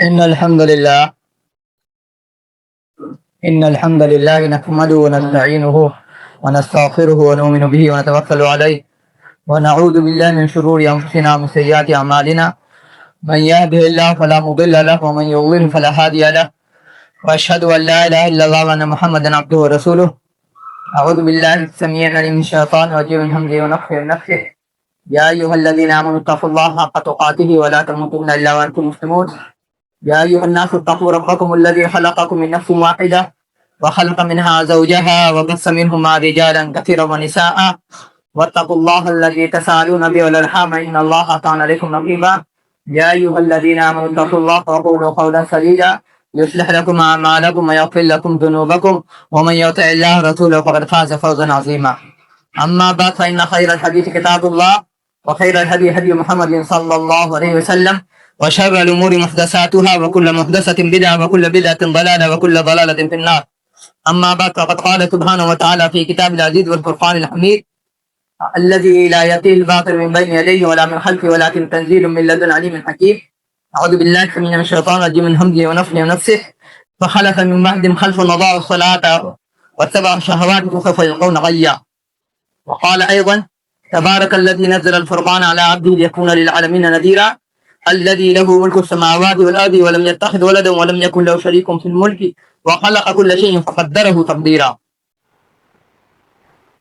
إن الحمد لله إن الحمد لله نحمده ونستعينه ونستغفره ونؤمن به ونتوكل عليه ونعوذ بالله من شرور أنفسنا ومن سيئات أعمالنا من يهده الله فلا مضل له ومن يضلل فلا هادي له وأشهد أن لا إله إلا الله وأن محمدا عبده ورسوله. أعوذ بالله السميع العليم من الشيطان الرجيم من همزه ونفخه ونفخه. يا أيها الذين آمنوا اتقوا الله حق تقاته ولا تموتن إلا وأنتم مسلمون. يا أيها الناس اتقوا ربكم الذي خلقكم من نفس واحدة وخلق منها زوجها وبث منهما رجالا كثيرا ونساء واتقوا الله الذي تساءلون به والأرحام إن الله كان عليكم رقيبا. يا أيها الذين آمنوا اتقوا الله وقولوا قولا سديدا يصلح لكم أعمالكم ويغفر لكم ذنوبكم ومن يطع الله ورسوله فقد فاز فوزا عظيما. أما بعد فإن خير الحديث كتاب الله وخير الهدي هدي محمد صلى الله عليه وسلم وشر الأمور محدثاتها وكل محدثة بدعة وكل بدعة ضلالة وكل ضلالة في النار. أما بعد فقد قال سبحانه وتعالى في كتاب العزيز والفرقان الحميد الذي لا يأتيه الباطل من بين يديه ولا من خلفه ولكن تنزيل من لدن عليم حكيم. أعوذ بالله من الشيطان الرجيم من همزه ونفخه ونفسه. فخلف من بعدهم خلف أضاعوا الصلاة واتبعوا الشهوات فسوف يلقون غيا. وقال أيضا تبارك الذي نزل الفرقان على عبده ليكون للعالمين نذيرا الذي له ملك السماوات والأرض ولم يتخذ ولدا ولم يكن له شريك في الملك وخلق كل شيء فقدره تقديرا.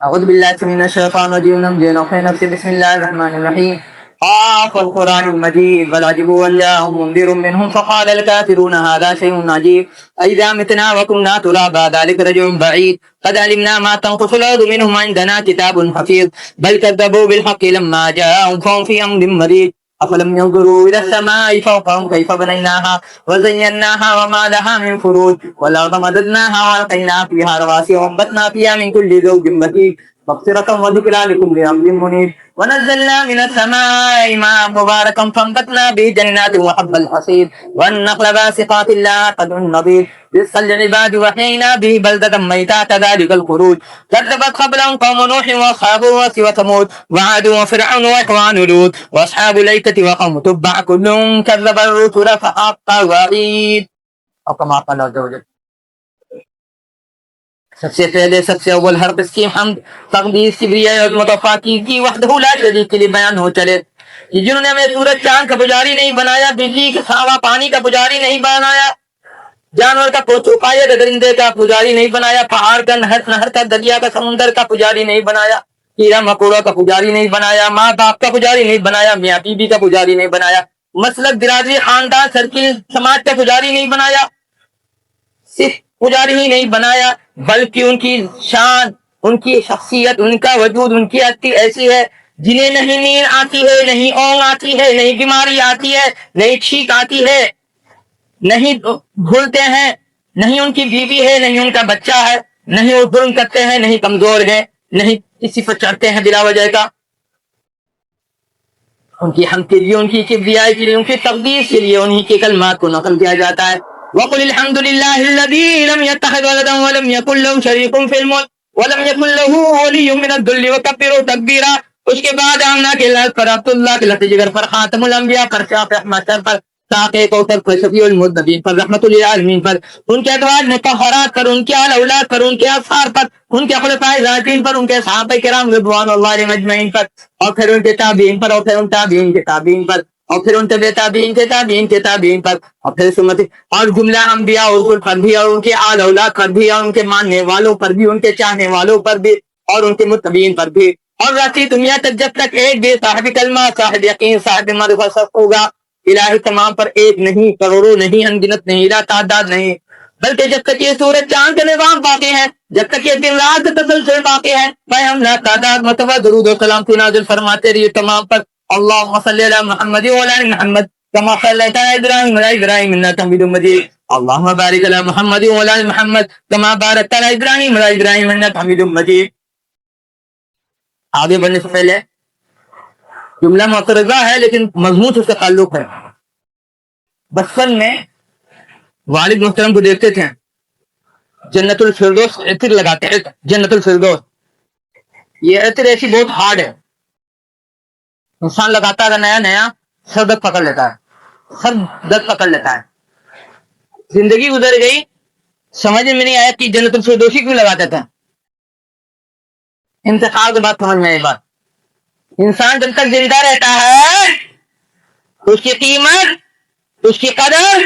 أعوذ بالله من الشيطان الرجيم من همزه ونفخه. بسم الله الرحمن الرحيم. قاف القرآن المجيد بل عجبوا أن جاءهم منذر منهم فقال الكافرون هذا شيء عجيب أئذا متنا وكنا ترابا ذلك رجع بعيد قد علمنا ما تنقص الأرض منهم عندنا كتاب حفيظ بل كذبوا بالحق لما جاءهم فهم في أمر مريض أفلم ينظروا إلى السماء فوقهم كيف بنيناها وزيناها وما لها من فروج والأرض مددناها وألقينا فيها رواسي وأنبتنا فيها من كل زوج بهيج مغفرة وذكرى لكل أمر منيب ونزلنا من السماء ماء مباركا فانبتنا به جنات وحب الحصيد والنخل باسقات لها قدر نضيد رزقا للعباد وحيينا به بلدة ميتا كذلك الخروج كذبت قبلهم قوم نوح واصحاب الرس وثمود وعاد وفرعون واخوان لوط واصحاب الايكة وقوم تبع كل كذب الرسل فحق وعيد. او كما قال عز وجل. سب سے پہلے سب سے اول ہر قسم کی حمد تقدیس کبریاء عظمت و پاکیزگی وحدہ لا شریک کے لیے بیان ہو چلے. جنہوں نے ہمیں سورج چاند کا پجاری نہیں بنایا بجلی کے سوا پانی کا پجاری نہیں بنایا جانور کا چوپایا درندے کا پجاری نہیں بنایا پہاڑ کا نہر کا دریا کا سمندر کا پجاری نہیں بنایا کیڑا مکوڑا کا پجاری نہیں بنایا ماں باپ کا پجاری نہیں بنایا میاں بیوی کا پجاری نہیں بنایا مسلک برادری خاندان سرکل سماج کا پجاری نہیں بنایا صرف پجاری ہی نہیں بنایا بلکہ ان کی شان ان کی شخصیت ان کا وجود ان کی ہستی ایسی ہے جنہیں نہیں نیند آتی ہے نہیں اونگ آتی ہے نہیں بیماری آتی ہے نہیں چھینک آتی ہے نہیں بھولتے ہیں نہیں ان کی بیوی ہے نہیں ان کا بچہ ہے نہیں وہ ظلم کرتے ہیں نہیں کمزور ہیں نہیں کسی پر چڑھتے ہیں بلا وجہ کا. ان کی حمد کے لیے ان کی کبریائی کے لیے ان کی تقدیس کے لیے انہی کے کلمات کو نقل کیا جاتا ہے. وَقُلِ الْحَمْدُ لِلَّهِ الَّذِي لَمْ يَتَّخِذْ وَلَدًا وَلَمْ يَكُنْ لَهُ شَرِيكٌ فِي الْمُلْكِ وَلَمْ يَكُنْ لَهُ وَلِيٌّ مِّنَ الذُّلِّ وَكَبِّرْهُ تَكْبِيرًا. اس کے بعد آمنا کے لفظ پر عبداللہ کے لفظ جگر پر خاتم الانبیاء پر شاف احمد پر ساقِ کوثر پر شفیع المذنبین پر رحمت للعالمین پر ان کے ادوار مطہرات پر ان کے آل اولاد پر ان کے اصحاب پر ان کے خلفاء راشدین پر ان کے صحابہ کرام رضوان اللہ علیہم اجمعین پر اور پھر ان کے تابعین پر اور پھر ان تابعین کے تابعین پر اور پھر ان تبع تابعین کے تابعین کے تابعین پر اور پھر سمت اور جملہ انبیاء اور رسول پر بھی اور ان کے آل اولاد پر بھی اور ان کے ماننے والوں پر بھی ان کے چاہنے والوں پر بھی اور ان کے متبعین پر بھی اور رسی دنیا تک جب تک ایک بھی صاحب کلمہ صاحب یقین صاحب معرفت شخص ہوگا. الہی تمام پر ایک نہیں کروڑوں نہیں انگنت نہیں لا تعداد نہیں بلکہ جب تک یہ سورج چاند کا نظام باقی ہے جب تک یہ دن رات کا تسلسل باقی ہے میں ہم لا تعداد مرتبہ درود و سلام کی نازل فرماتے رہیے تمام پر. اللهم صل على محمد وعلى ال محمد كما صليت على ابراهيم وعلى ابراهيم انك حميد مجيد. اللهم بارك على محمد وعلى ال محمد كما باركت على ابراهيم وعلى ابراهيم انك حميد مجيد. آگے بڑھنے سے پہلے جملہ معترضہ ہے لیکن مضمون سے تعلق ہے. بچپن میں والد محترم کو دیکھتے تھے جنت الفردوس عطر لگاتے ہیں. جنت الفردوس یہ عطر ایسی بہت ہارڈ ہے انسان لگاتا ہے نیا نیا سر درد پکڑ لیتا ہے زندگی گزر گئی, سمجھ میں نہیں آیا کہ جنت الفردوسی کیوں لگاتا تھا. انتقال کے بعد سمجھ میں آئی بات. انسان جب تک زندہ رہتا ہے اس کی قیمت, اس کی قدر,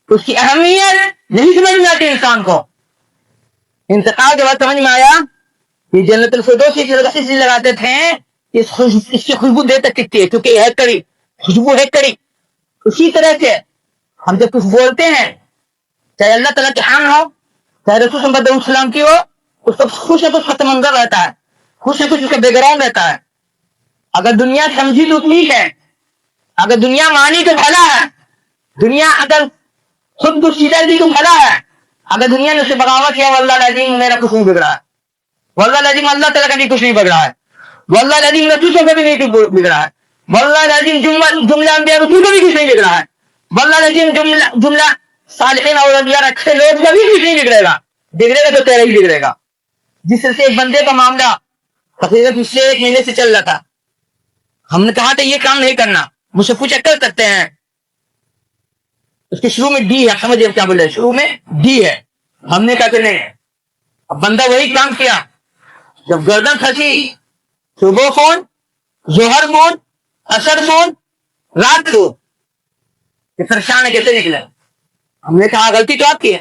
اس کی اہمیت نہیں سمجھ میں آتی انسان کو. انتقال کے بعد سمجھ میں آیا کہ جنت الفردوس اس لیے لگاتے تھے, اس کی خوشبو دیر تک ٹکتی ہے کیونکہ یہ ہے کڑی, خوشبو ہے کڑی. اسی طرح سے ہم جب کچھ بولتے ہیں, چاہے اللہ تعالیٰ کی حمد ہو, چاہے رسول صلی اللہ علیہ وسلم کی ہو, اس کا کچھ نہ کچھ ختم منظر رہتا ہے, کچھ نہ کچھ اس کا بیک گراؤنڈ رہتا ہے. اگر دنیا سمجھی تو ٹھیک ہے, اگر دنیا مانی تو بھلا ہے, دنیا اگر خود کو سیدھا دی تو بھلا ہے, اگر دنیا نے اسے بغاوت کیا واللہ العظیم میرا کچھ نہیں بگڑا ہے, واللہ العظیم اللہ تعالیٰ کا بھی کچھ نہیں بگڑا ہے, واللہ العظیم رسول کا بھی نہیں بگڑا ہے, واللہ العظیم جملہ انبیاء رسول کا بھی کچھ نہیں بگڑا ہے, واللہ العظیم جملہ صالحین اور انبیاء اچھے لوگ کا بھی کچھ نہیں بگڑے گا. بگڑے گا تو تیرا ہی بگڑے گا. جس سے ایک بندے کا معاملہ تقریباً پچھلے 1 مہینے سے چل رہا تھا, ہم نے کہا تھا یہ کام نہیں کرنا, مجھ سے پوچھا کر سکتے ہیں, اس کے شروع میں ڈی ہے, سمجھے کیا بولے, شروع میں ڈی ہے. ہم نے کہا کہ نہیں. اب بندہ وہی کام کیا, جب گردن پھنسی, صبح فون, ظہر فون, عصر فون, رات کو, یہ پریشان ہے کیسے نکلے. ہم نے کہا غلطی تو آپ کی ہے,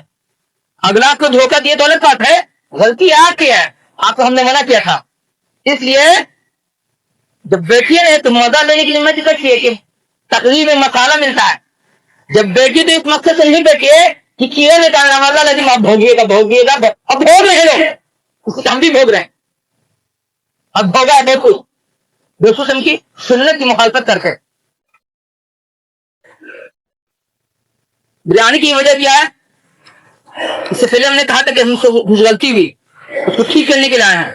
اگلا کو دھوکہ دیے تو الگ بات ہے, غلطی آپ کی ہے, آپ کو ہم نے منع کیا تھا. اس لیے جب بیٹھیے رہے تو موضوع لینے کی ہمت رکھیے کہ تقریر میں مسالہ ملتا ہے. جب بیٹھیے تو اس مقصد سے نہیں بیٹھیے کہ کیڑے نکالنا, موضوع لازم آپ بھوگیے گا, اب بھوگ رہے لوگ, اس کو ہم بھی بھوگ رہے ہیں. اب بھوگا ہے بہت کچھ رسول کی سنت کی مخالفت کر کے. بریانی کی وجہ کیا ہے؟ اس سے پہلے ہم نے کہا تھا کہ ہم سے کچھ غلطی ہوئی, اس کو ٹھیک کرنے کے لیے آئے ہیں.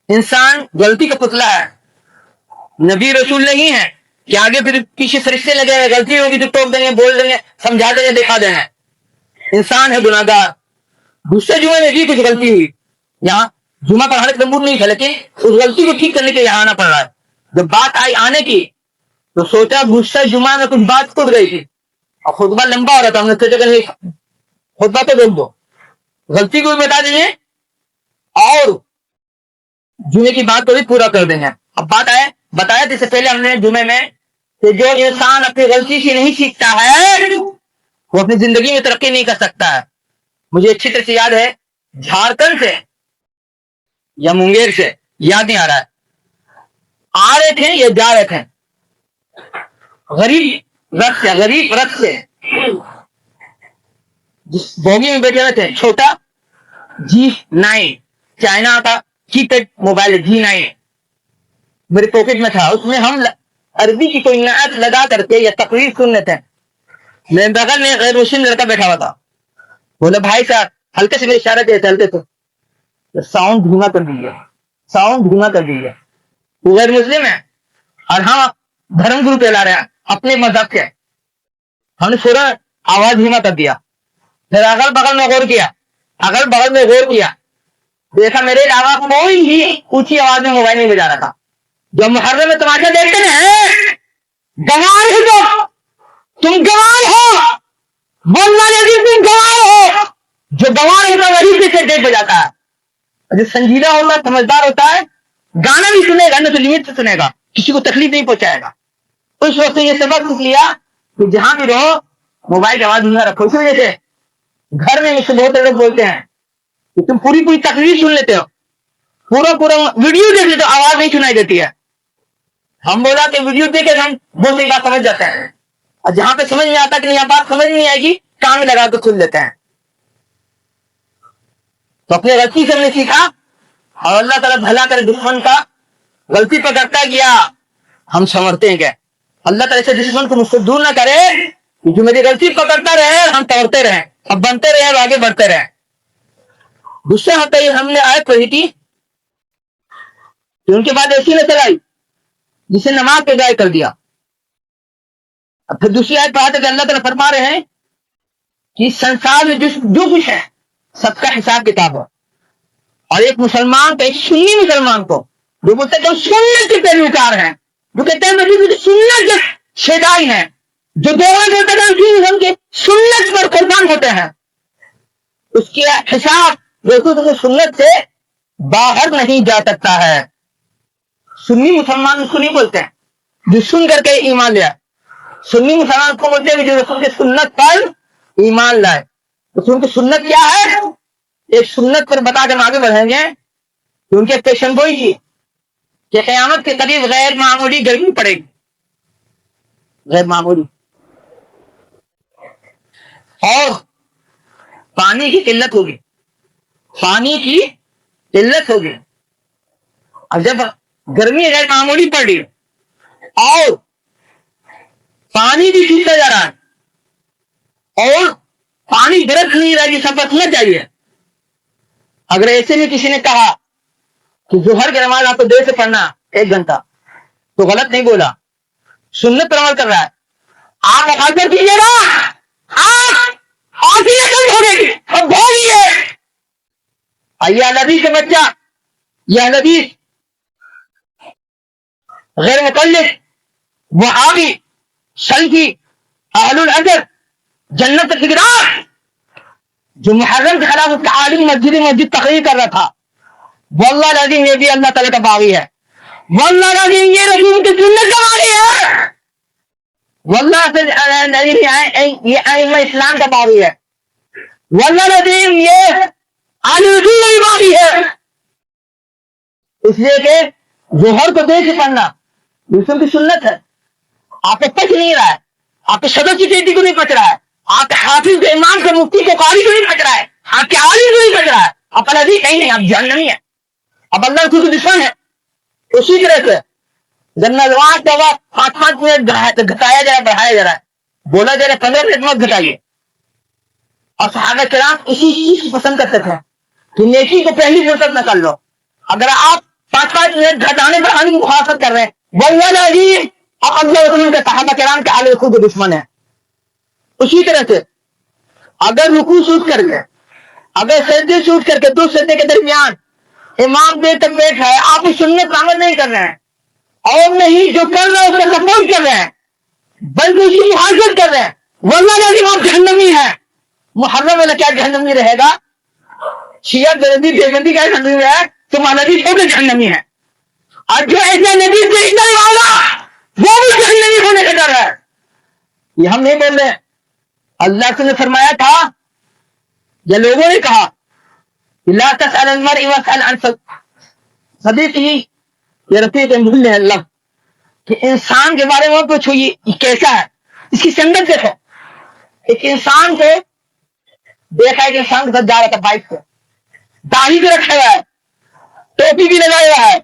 انسان غلطی کا پتلا ہے, نبی رسول نہیں ہے کہ آگے پھر پیچھے فرشتے لگے ہیں, غلطی ہوگی تو ٹوک دیں گے, بول دیں گے, سمجھا دیں گے, دکھا دیں گے. انسان ہے گناہگار. دوسرے جمعے میں بھی کچھ غلطی ہوئی, یہاں جمعہ پڑھانے کا موڈ نہیں تھا, لیکن اس غلطی کو ٹھیک کرنے کے یہاں آنا پڑ رہا ہے. جب بات آئی آنے کی تو سوچا دوسرے جمعہ میں کچھ بات ٹوٹ گئی تھی اور خطبہ لمبا ہو رہا تھا, ہم نے سوچا کہ نہیں خطبہ تو روک دو, غلطی کو بھی بتا دیں گے اور جمعے کی بات کو بھی پورا کر دیں گے. اب بات آئے بتایا تھا اس سے پہلے ہم نے جمعے میں کہ جو انسان اپنی غلطی سے نہیں سیکھتا ہے وہ اپنی زندگی میں ترقی نہیں کر سکتا ہے. مجھے اچھی طرح سے یاد ہے, جھارکھنڈ سے یا منگیر سے, یاد نہیں آ رہا ہے, آ رہے تھے یا جا رہے تھے, غریب رتھ سے جس بوگی میں بیٹھے ہوئے تھے, چھوٹا G9 چائنا کا کی پیڈ موبائل G9 میرے پاکٹ میں تھا. اس میں ہم عربی کی کوئی نعت لگا کر کے یا تقریر سن لیتے ہیں. میرے بغل میں غیر مسلم لڑکا بیٹھا ہوا تھا, بولے بھائی صاحب, ہلکے سے میرے اشارہ کیا چلتے تھے, ساؤنڈ دھیما کر دیجیے, ساؤنڈ دھیما کر دیجیے. وہ غیر مسلم ہے اور ہم دھرم گرو پہلا رہے ہیں اپنے مذہب کے. ہم نے فوراً آواز دھیما کر دیا, پھر اگل بغل میں غور کیا, اگل بغل میں غور کیا, دیکھا میرے علاوہ کوئی ہی اونچی آواز میں موبائل نہیں بجا رہا تھا. جو محرم میں تماشا دیکھتے ہیں, گوار ہو تو تم گوار ہو, بولنا لیکن تم گوار ہو. جو گوار ہوتا ہے وہی پیچھے ڈیٹ بجاتا ہے, جو سنجیدہ ہوتا ہے, سمجھدار ہوتا ہے, گانا بھی سنے گا, نہ تو لمٹ سے سنے گا, کسی کو تکلیف نہیں پہنچائے گا. اس وقت یہ سبق سیکھ لیا کہ جہاں بھی رہو موبائل کی آواز نہ رکھو. اس وجہ سے گھر میں مجھ سے بہت لوگ بولتے ہیں کہ تم پوری تقریر سن لیتے ہو, پورا ویڈیو دیکھ لیتے ہو, آواز نہیں سنائی دیتی ہے. ہم بولا کہ ویڈیو دیکھ کے ہم بہت سی بات سمجھ جاتے ہیں, اور جہاں پہ سمجھ نہیں آتا کہ یہ بات سمجھ نہیں آئے گی, کان میں لگا کے سن لیتے ہیں. تو اپنے غلطی سے ہم نے سیکھا, اور اللہ تعالیٰ بھلا کرے دشمن کا غلطی پکڑتا گیا, ہم سنورتے ہیں. کیا اللہ تعالیٰ سے دشمن کو مجھ سے دور نہ کرے کہ جو میری غلطی پکڑتا رہے, ہم توڑتے رہیں, اب بنتے رہے اور آگے بڑھتے رہیں. دوسرے ہفتے ہم نے آیت پڑھی تھی کہ ان کے بعد ایسی نسل آئی جسے نماز پہ ضائع کر دیا. اب پھر دوسری آیت پڑھاتے کہ اللہ تعالیٰ فرما رہے ہیں کہ سنسار میں جو کچھ ہے سب کا حساب کتاب ہو. اور ایک مسلمان کو, ایک سنی مسلمان کو جو بولتے ہیں سنت کے پیروکار ہیں, جو کہتے ہیں سنت کے شیدائی ہیں, جو دعویٰ کرتے ہیں کہ سنت پر اس کے حساب رسول کی سنت سے باہر نہیں جا سکتا ہے. سنی مسلمان اس کو نہیں بولتے ہیں جو سن کر کے ایمان لیا. سنی مسلمان کو بولتے ہیں جو رسول کی سنت پر ایمان لائے. رسول کی سنت کیا ہے؟ ایک سنت پر بتا کر آگے بڑھیں گے کہ ان کے پیشن گوئی کی کہ قیامت کے قریب غیر معمولی گرمی پڑے گی. غیر معمولی اور پانی کی قلت ہوگی. پانی کی قلت ہوگی. اب جب گرمی غیر معمولی پڑ رہی ہے اور پانی بھی چھوٹتا جا رہا ہے اور پانی برس نہیں رہا جیسا بچنا چاہیے. اگر ایسے میں کسی نے کہا کہ ظہر کی نماز آپ کو دیر سے پڑھنا 1 گھنٹہ تو غلط نہیں بولا, سنت پر عمل کر رہا ہے. آپ مخالفت کیجیے گا, آپ بھولیے یہ نبی کے بچہ, یہ نبی غیر متعلق وہابی سلفی اہل الادب جنت فکران جو محرم کے خلاف اس کا عالم مسجد تقریر کر رہا تھا, واللہ العظیم یہ بھی اللہ تعالیٰ کا باغی ہے. واللہ العظیم یہ رسول کی سنت کا باغی ہے. واللہ العظیم یہ ائمہ اسلام کا باغی ہے. واللہ العظیم یہ علی رسول کا باغی ہے. اس لیے کہ ظہر کو دیر سے پڑھنا رسول کی سنت ہے. آپ کو پچ نہیں رہا ہے, آپ کے صدر کی چیٹی کو نہیں پچ رہا ہے, آپ کے حافظ کے امام کے مفتی کو قاری کو نہیں پچ رہا ہے, آپ کے عالم کو نہیں پچ رہا ہے. آپ اللہ کہیں نہیں, آپ جہنمی ہیں. اب اللہ رسول کے دشمن ہے. اسی طرح سے جب نوجوان کا وقت 5 منٹ گھٹایا جا رہا ہے, بڑھایا جا رہا ہے, بولا جا رہا ہے 15 منٹ مت گھٹائیے. اور صحابہ کرام اسی چیز کو پسند کرتے تھے کہ نیکی کو پہلی فرصت میں کر لو. اگر آپ 5 منٹ گھٹانے بڑھانے کی مخالفت کر رہے ہیں, واللہ العظیم آپ اللہ رسول کے صحابہ کرام کے اعلی رسول کے دشمن ہیں. اسی طرح سے اگر رکوع سود کر کے, اگر سجدے سود کر کے 2 سجدے کے درمیان امام دیر تک بیٹھ رہا ہے, آپ اس سنت پر عمل نہیں کر رہے ہیں اور نہیں جو کر رہے ہیں اس کا سپورٹ کر رہے ہیں بلکہ اس کی مخالفت کر رہے ہیں, واللہ العظیم آپ جہنمی ہیں. محرم میں کیا جہنمی رہے گا؟ شیعہ بریلوی دیوبندی کا جہنمی ہے, تو مولوی چھوٹے جہنمی ہے. اور جو ایسا نبی دیکھنے والا وہ بھی جہنمی ہونے کا ڈر ہے. یہ ہم نہیں بول رہے. اللہ نے فرمایا تھا یا لوگوں نے کہا لا تسأل المرء واسأل عن صدیقہ, یہ رفیق مل ہے اللہ کہ انسان کے بارے میں پوچھو یہ کیسا ہے, اس کی سنگت دیکھو. ایک انسان کو دیکھا, ایک انسان کے ساتھ جا رہا تھا بائک پہ, داڑھی بھی رکھا ہوا ہے, ٹوپی بھی لگایا ہوا ہے,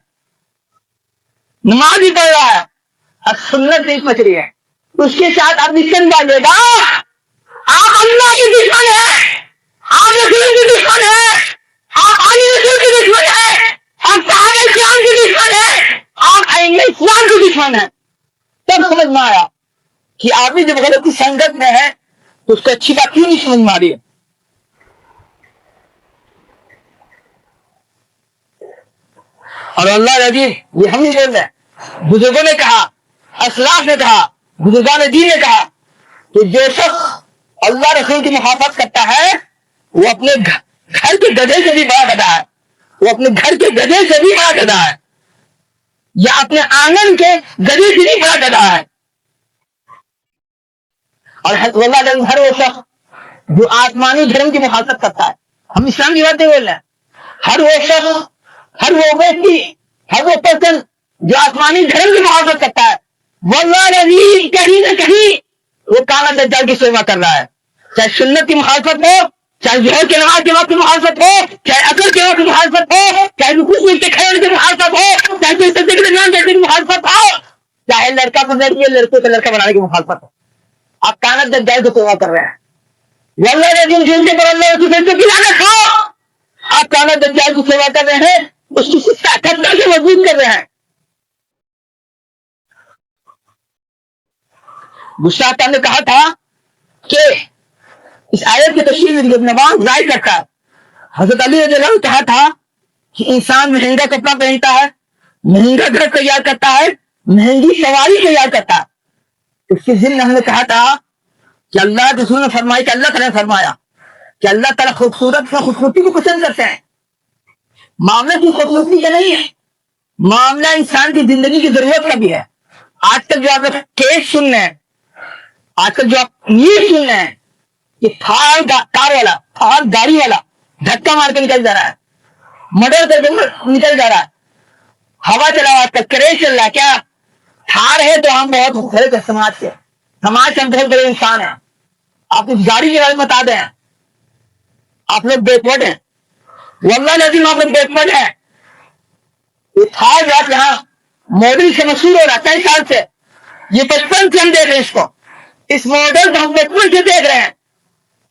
نماز بھی پڑھ رہا ہے, اور سنت نہیں پچ رہی ہے. اس کے ساتھ آپ نشن ڈالے گا آپ اللہ کی دشمن ہے, آپ رسول کی دشمن ہے, آپ علی رسول کی دشمن ہے, آپ صحابہ اسلام کی دشمن ہے, آپ ائمہ اسلام کی دشمن ہے. تب سمجھ میں آیا کہ آدمی جب غلط کی سنگت میں ہے تو اس کو اچھی بات کیوں نہیں سمجھ میں آ رہی ہے. اور اللہ العظیم یہ ہم نہیں بول رہے, بزرگوں نے کہا, اسلاف نے کہا, بزرگان دین نے کہا کہ جو شخص اللہ رسول کی مخالفت کرتا ہے وہ اپنے گھر کے گدھے سے بھی بڑا گدھا ہے, وہ اپنے گھر کے گدھے سے بھی بڑا گدھا ہے, یا اپنے آنگن کے گدھے سے بھی بڑا گدھا ہے. اور اللہ ہر وہ شخص جو آسمانی دھرم کی مخالفت کرتا ہے, ہم اسلام کی بات نہیں بول رہے ہیں, ہر وہ شخص, ہر وہ ویکتی, ہر وہ پرسن جو آسمانی دھرم کی مخالفت کرتا ہے, واللہ العظیم کہیں نہ کہیں وہ کالا دجال کی سیوا کر رہا ہے. چاہے سنت کی مخالفت ہو, چاہے ظہر کے نماز کے وقت کی مخالفت ہو, چاہے عصر کے وقت کی مخالفت ہو, چاہے رکوع میں کھڑے کی مخالفت ہو, چاہے سجدے کے درمیان بیٹھنے کی مخالفت ہو, چاہے لڑکا کو لڑکے کو لڑکا بنانے کی مخالفت ہو, آپ کالا دجال کی سیوا کر رہے ہیں. واللہ العظیم جن کے پر اللہ رسول کی لعنت ہو, آپ کالا دجال کی سیوا کر رہے ہیں, اس کی طاقت سے مضبوط کر رہے ہیں. گستاخ نے کہا تھا کہ اس آیت کی تفسیر میں ابن عباس ظاہر کرتا ہے, حضرت علی رضی اللہ عنہ کہا تھا کہ انسان مہنگا کپڑا پہنتا ہے, مہنگا گھر تیار کرتا ہے, مہنگی سواری تیار کرتا ہے. اس کے ذمن ہم نے کہا تھا کہ اللہ کے رسول نے فرمایا کہ اللہ تعالیٰ نے فرمایا کہ اللہ تعالیٰ خوبصورت میں خوبصورتی کو پسند کرتے ہیں. معاملہ کی خوبصورتی کا نہیں ہے, معاملہ انسان کی زندگی کی ضرورت کا بھی ہے. آج کل جو آپ کیس سن رہے ہیں, آج کل جو آپ نیوز سن رہے ہیں کہ کار والا, تھار گاڑی والا دھکا مار کے نکل جا رہا ہے, مرڈر کر کے نکل جا رہا ہے, ہوا چلا ہوا ہے, کریز چل رہا ہے. کیا تھار ہے تو ہم بہت خوبصورت ہے سماج سے, سماج سے ہم بہت بڑے انسان ہیں. آپ اس گاڑی کے بارے میں بتا دیں, آپ لوگ بیکورڈ ہیں, واللہ لازم آپ لوگ بیکورڈ ہیں. یہ تھار جو آپ یہاں ماڈل سے مشہور ہو رہا ہے 23 سال سے, یہ بچپن سے ہم دیکھ رہے ہیں اس کو, اس ماڈل کو ہم بچپن سے دیکھ رہے ہیں,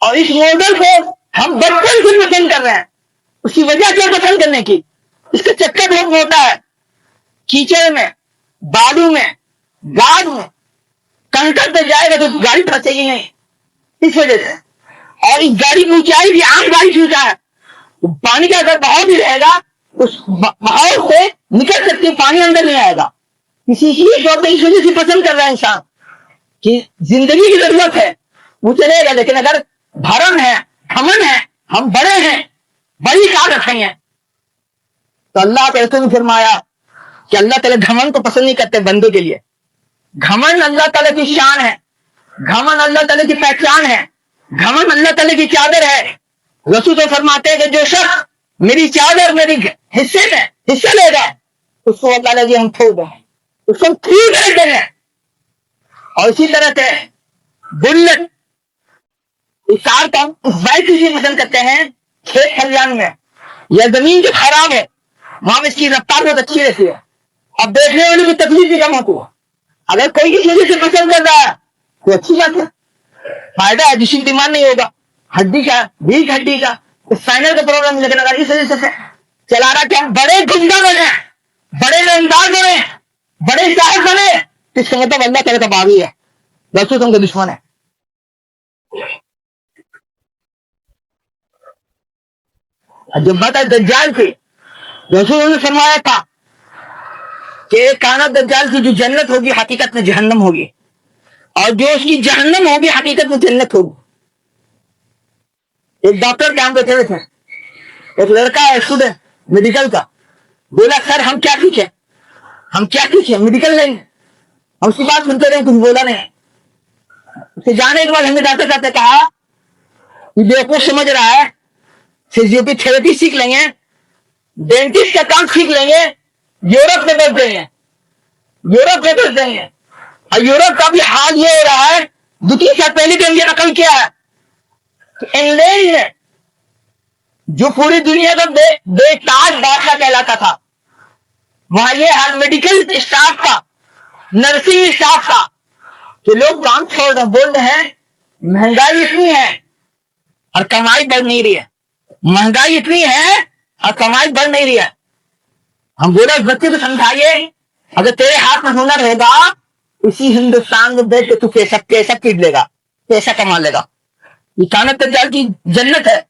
اور اس ماڈل کو ہم بچپن سے پسند کر رہے ہیں. اس کی وجہ کیا پسند کرنے کی؟ اس کا چکر بہت موٹا ہے, کیچڑ میں, بالو میں, گاد میں, کنکر پہ جائے گا تو گاڑی پھنسے گی نہیں, اس وجہ سے. اور اس گاڑی کی اونچائی بھی عام گاڑی سے اونچا ہے, پانی کا اگر بہاؤ بھی رہے گا اس بہاؤ سے نکل سکتی, پانی اندر نہیں آئے گا. کسی چیز کو اس وجہ سے پسند کر رہا ہے انسان کہ زندگی کی ضرورت ہے, وہ چلے گا. لیکن اگر بھرم ہے, گھمن ہے, ہم بڑے ہیں, بڑی کار رکھیں گے, تو اللہ کے رسول نے فرمایا کہ اللہ تعالیٰ گھمن کو پسند نہیں کرتے بندوں کے لیے. گھمن اللہ تعالیٰ کی شان ہے, گھمن اللہ تعالیٰ کی پہچان ہے, گھمن اللہ تعالیٰ کی چادر ہے. رسول تو فرماتے ہیں کہ جو شخص میری چادر میری حصے میں حصہ لے گا اس کو اللہ تعالیٰ ہم پھوڑ دیں, اس کو ہم کھری دیں گے. اور اسی طرح سے بلٹ, اس کار کا اس بائک کی پسند کرتے ہیں کھیت کھلیان میں یا زمین جو خراب ہے وہاں میں اس کی رفتار بہت اچھی رہتی ہے, اب دیکھنے والے کی تکلیف بھی کم ہوتی ہے. اگر کوئی کسی وجہ سے پسند کر رہا ہے تو اچھی بات ہے, فائدہ ہے, جسم بیمار نہیں ہوگا, ہڈی کا بیج ہڈی کا اسپائنل کا پرابلم. لیکن اگر اس وجہ سے چلا رہا کہ بڑے گنڈا بنے, بڑے رنگدار بنے, بڑے صاحب بنے, تو اس کا مطلب اللہ تعالیٰ کا باغی ہے, رسول تم کے دشمن ہے. جب بات ہے دجال کی, رسول نے فرمایا تھا کہ کانت دجال کی جو جنت ہوگی حقیقت میں جہنم ہوگی, اور جو اس کی جہنم ہوگی حقیقت میں جنت ہوگی. ایک ڈاکٹر کے ہم بیٹھے ہوئے تھے, ایک لڑکا ہے اسٹوڈنٹ میڈیکل کا, بولا سر ہم کیا سیکھیں, ہم کیا سیکھیں, میڈیکل نہیں. ہم اس کی بات سنتے رہے, کچھ بولا نہیں. اس کے جانے کے بعد ہم نے ڈاکٹر صاحب سے کہا کہ بیوقوف سمجھ رہا ہے, فزیوپی تھراپی سیکھ لیں گے, ڈینٹسٹ کا کام سیکھ لیں گے, یورپ میں بیچ دیں گے, یورپ میں بیچ دیں گے. اور یورپ کا بھی حال یہ ہو رہا ہے, 2-3 سال پہلے بھی ہم یہ نقل کیا ہے کہ انگلینڈ میں جو پوری دنیا کا بے تاج بادشاہ کہلاتا تھا, وہاں یہ حال میڈیکل اسٹاف کا, نرسنگ اسٹاف کا, کہ لوگ کام چھوڑ رہے, بول رہے ہیں مہنگائی اتنی ہے اور کمائی بڑھ نہیں رہی ہے, مہنگائی اتنی ہے اور کمائی بڑھ نہیں رہی ہے. ہم بولے اس بچے کو سمجھائیے, اگر تیرے ہاتھ میں ہنر ہوگا اسی ہندوستان میں بیٹھ کے تو پیسہ پیٹ لے گا, پیسہ کما لے گا. یہ کانت دجال کی جنت ہے.